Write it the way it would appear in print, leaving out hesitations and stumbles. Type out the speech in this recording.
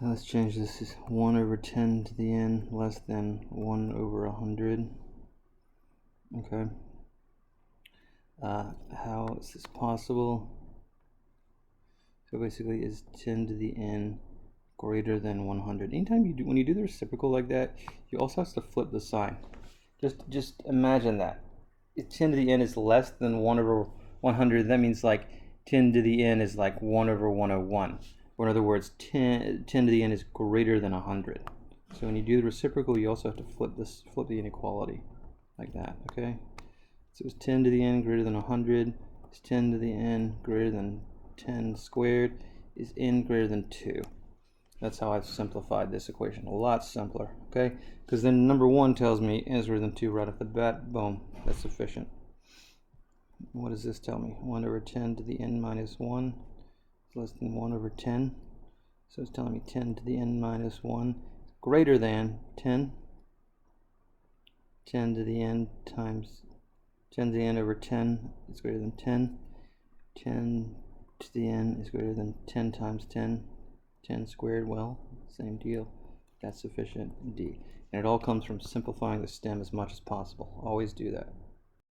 So let's change this to 1 over 10 to the n less than 1 over 100. Okay. How is this possible? So basically, is 10 to the n greater than 100? Anytime you do, when you do the reciprocal like that, you also have to flip the sign. Just imagine that. If 10 to the n is less than 1 over 100, that means like 10 to the n is like 1 over 101. Or in other words, 10 to the n is greater than 100. So when you do the reciprocal, you also have to flip the inequality like that, okay? So it's 10 to the n greater than 100. It's 10 to the n greater than 10 squared. Is n greater than 2. That's how I've simplified this equation. A lot simpler, okay? Because then number 1 tells me n is greater than 2 right off the bat. Boom, that's sufficient. What does this tell me? 1 over 10 to the n minus 1 is less than 1 over 10. So it's telling me 10 to the n minus 1 is greater than 10. 10 to the n times 10 to the n over 10 is greater than 10. 10 to the n is greater than 10 times 10. 10 squared, well, same deal. That's sufficient, D. And it all comes from simplifying the stem as much as possible. Always do that.